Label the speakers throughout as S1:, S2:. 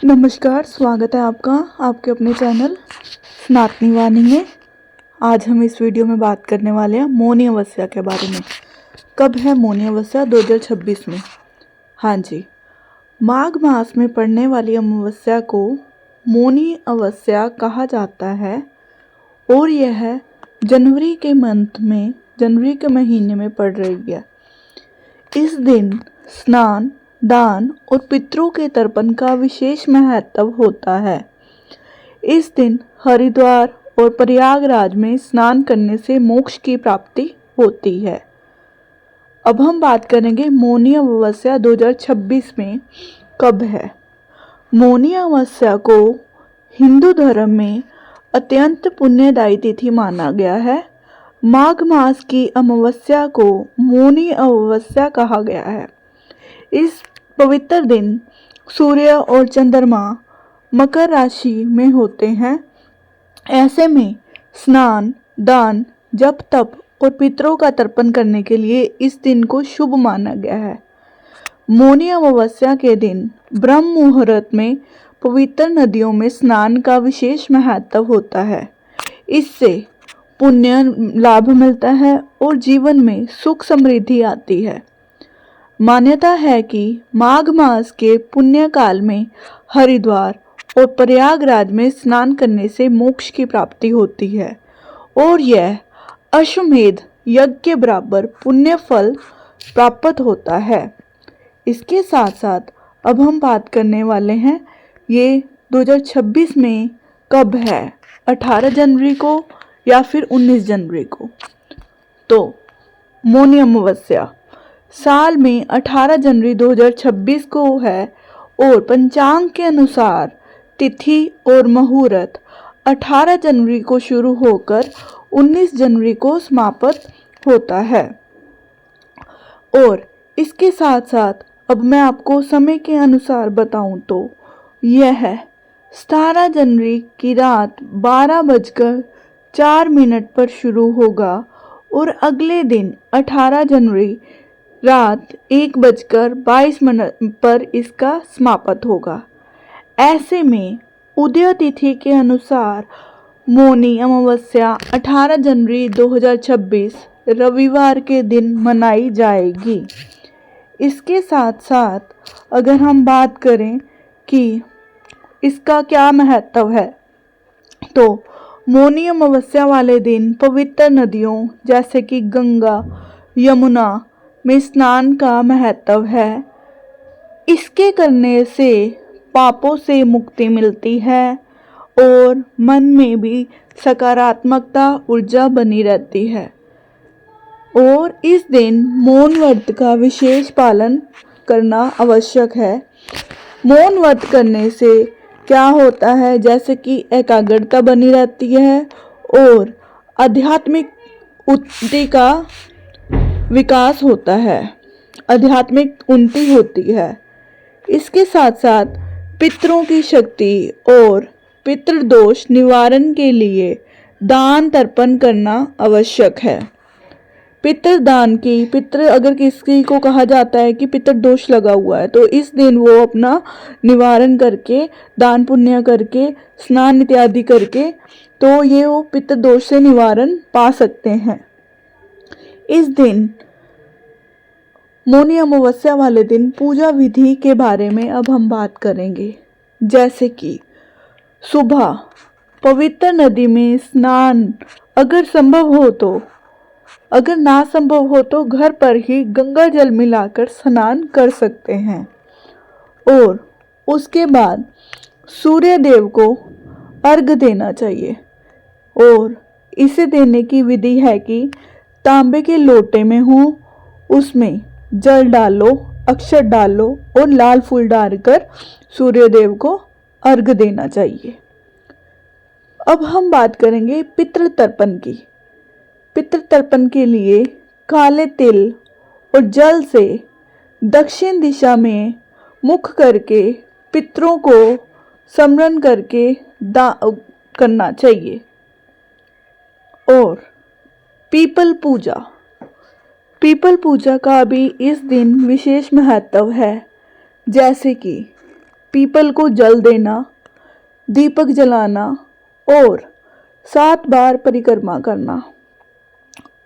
S1: नमस्कार, स्वागत है आपका आपके अपने चैनल सनातनी वाणी में। आज हम इस वीडियो में बात करने वाले हैं मौनी अमावस्या के बारे में। कब है मौनी अमावस्या? 2026 में। हाँ जी, माघ मास में पड़ने वाली अमावस्या को मौनी अमावस्या कहा जाता है और यह जनवरी के महीने में पड़ रही है। इस दिन स्नान, दान और पितरों के तर्पण का विशेष महत्व होता है। इस दिन हरिद्वार और प्रयागराज में स्नान करने से मोक्ष की प्राप्ति होती है। अब हम बात करेंगे मौनी अमावस्या 2026 में कब है। मौनी अमावस्या को हिंदू धर्म में अत्यंत पुण्यदायी तिथि माना गया है। माघ मास की अमावस्या को मौनी अमावस्या कहा गया है। इस पवित्र दिन सूर्य और चंद्रमा मकर राशि में होते हैं। ऐसे में स्नान, दान, जप, तप और पितरों का तर्पण करने के लिए इस दिन को शुभ माना गया है। मौनी अमावस्या के दिन ब्रह्म मुहूर्त में पवित्र नदियों में स्नान का विशेष महत्व होता है। इससे पुण्य लाभ मिलता है और जीवन में सुख समृद्धि आती है। मान्यता है कि माघ मास के पुण्य काल में हरिद्वार और प्रयागराज में स्नान करने से मोक्ष की प्राप्ति होती है और यह अश्वमेध यज्ञ के बराबर पुण्य फल प्राप्त होता है। इसके साथ साथ अब हम बात करने वाले हैं ये 2026 में कब है, 18 जनवरी को या फिर 19 जनवरी को। तो मौनी अमावस्या साल में 18 जनवरी 2026 को है और पंचांग के अनुसार तिथि और मुहूर्त 18 जनवरी को शुरू होकर 19 जनवरी को समाप्त होता है। और इसके साथ साथ अब मैं आपको समय के अनुसार बताऊं तो यह 17 जनवरी की रात 12:04 पर शुरू होगा और अगले दिन 18 जनवरी रात 1:22 पर इसका समाप्त होगा। ऐसे में उदय तिथि के अनुसार मौनी अमावस्या 18 जनवरी 2026 रविवार के दिन मनाई जाएगी। इसके साथ साथ अगर हम बात करें कि इसका क्या महत्व है, तो मौनी अमावस्या वाले दिन पवित्र नदियों जैसे कि गंगा, यमुना में स्नान का महत्व है। इसके करने से पापों से मुक्ति मिलती है और मन में भी सकारात्मकता ऊर्जा बनी रहती है। और इस दिन मौन व्रत का विशेष पालन करना आवश्यक है। मौन व्रत करने से क्या होता है, जैसे कि एकाग्रता बनी रहती है और आध्यात्मिक उन्नति का विकास होता है, आध्यात्मिक उन्नति होती है। इसके साथ साथ पितरों की शक्ति और पितृदोष निवारण के लिए दान तर्पण करना आवश्यक है। पितृ अगर किसी को कहा जाता है कि पितृदोष लगा हुआ है, तो इस दिन वो अपना निवारण करके, दान पुण्य करके, स्नान इत्यादि करके, तो ये वो पितृदोष से निवारण पा सकते हैं। इस दिन मौनी अमावस्या वाले दिन पूजा विधि के बारे में अब हम बात करेंगे। जैसे कि सुबह पवित्र नदी में स्नान अगर संभव हो तो, अगर ना संभव हो तो घर पर ही गंगा जल मिलाकर स्नान कर सकते हैं। और उसके बाद सूर्य देव को अर्घ्य देना चाहिए। और इसे देने की विधि है कि तांबे के लोटे में हो, उसमें जल डालो, अक्षत डालो और लाल फूल डालकर सूर्य देव को अर्घ्य देना चाहिए। अब हम बात करेंगे पितृ तर्पण की। पितृ तर्पण के लिए काले तिल और जल से दक्षिण दिशा में मुख करके पितरों को स्मरण करके करना चाहिए। और पीपल पूजा का भी इस दिन विशेष महत्व है। जैसे कि पीपल को जल देना, दीपक जलाना और 7 बार परिक्रमा करना।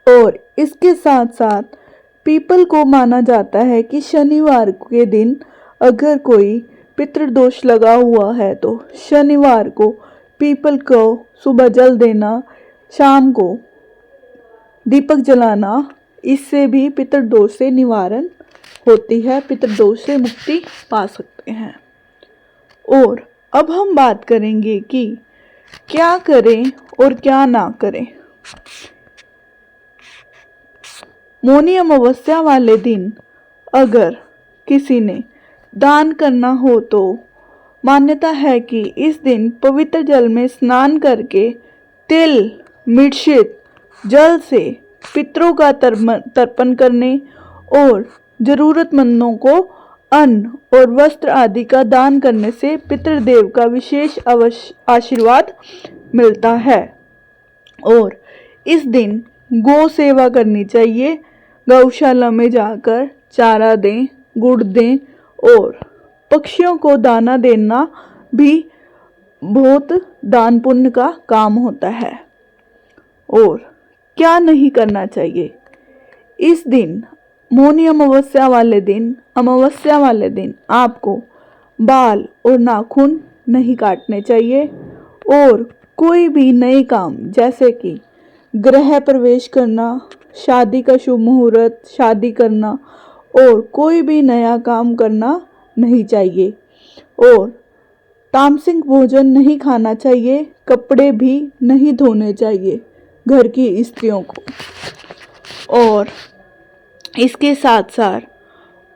S1: और इसके साथ साथ पीपल को माना जाता है कि शनिवार के दिन अगर कोई पितृदोष लगा हुआ है तो शनिवार को पीपल को सुबह जल देना, शाम को दीपक जलाना, इससे भी पितृदोष से निवारण होती है, पितृदोष से मुक्ति पा सकते हैं। और अब हम बात करेंगे कि क्या करें और क्या ना करें। मौनी अमावस्या वाले दिन अगर किसी ने दान करना हो तो मान्यता है कि इस दिन पवित्र जल में स्नान करके तिल मिश्रित जल से पितरों का तर्पण करने और जरूरतमंदों को अन्न और वस्त्र आदि का दान करने से पितृदेव का विशेष आशीर्वाद मिलता है। और इस दिन गौ सेवा करनी चाहिए, गौशाला में जाकर चारा दें, गुड़ दें और पक्षियों को दाना देना भी बहुत दान पुण्य का काम होता है। और क्या नहीं करना चाहिए इस दिन, मौनी अमावस्या वाले दिन आपको बाल और नाखून नहीं काटने चाहिए और कोई भी नए काम जैसे कि गृह प्रवेश करना, शादी का शुभ मुहूर्त, शादी करना और कोई भी नया काम करना नहीं चाहिए। और तामसिक भोजन नहीं खाना चाहिए, कपड़े भी नहीं धोने चाहिए घर की स्त्रियों को। और इसके साथ साथ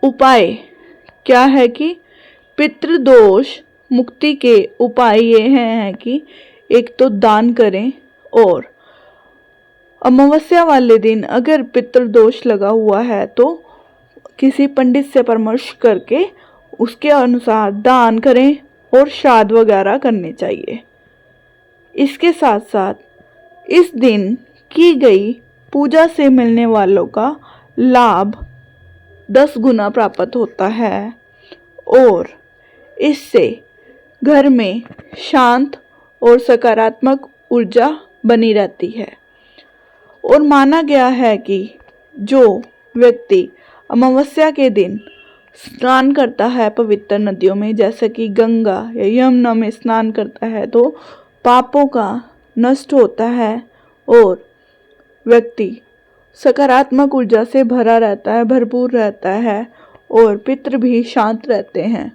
S1: उपाय क्या है कि पितृदोष मुक्ति के उपाय ये हैं कि एक तो दान करें और अमावस्या वाले दिन अगर पितृदोष लगा हुआ है तो किसी पंडित से परामर्श करके उसके अनुसार दान करें और श्राद्ध वगैरह करने चाहिए। इसके साथ साथ इस दिन की गई पूजा से मिलने वालों का लाभ 10 गुना प्राप्त होता है और इससे घर में शांत और सकारात्मक ऊर्जा बनी रहती है। और माना गया है कि जो व्यक्ति अमावस्या के दिन स्नान करता है पवित्र नदियों में जैसे कि गंगा या यमुना में स्नान करता है तो पापों का नष्ट होता है और व्यक्ति सकारात्मक ऊर्जा से भरा रहता है, भरपूर रहता है और पितृ भी शांत रहते हैं।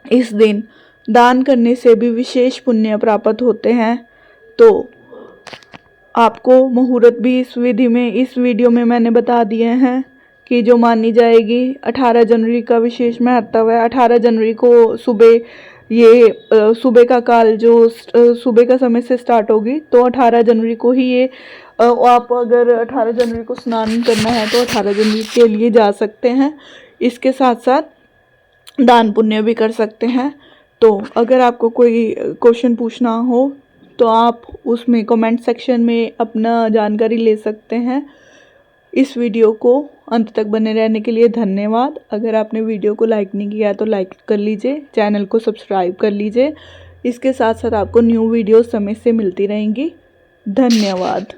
S1: इस दिन दान करने से भी विशेष पुण्य प्राप्त होते हैं। तो आपको मुहूर्त भी इस वीडियो में मैंने बता दिए हैं कि जो मानी जाएगी 18 जनवरी का विशेष महत्व है। 18 जनवरी को सुबह सुबह का काल जो सुबह का समय से स्टार्ट होगी तो 18 जनवरी को ही ये आप अगर 18 जनवरी को स्नान करना है तो 18 जनवरी के लिए जा सकते हैं। इसके साथ साथ दान पुण्य भी कर सकते हैं। तो अगर आपको कोई क्वेश्चन पूछना हो तो आप उसमें कमेंट सेक्शन में अपना जानकारी ले सकते हैं। इस वीडियो को अंत तक बने रहने के लिए धन्यवाद। अगर आपने वीडियो को लाइक नहीं किया तो लाइक कर लीजिए, चैनल को सब्सक्राइब कर लीजिए। इसके साथ साथ आपको न्यू वीडियो समय से मिलती रहेंगी। धन्यवाद।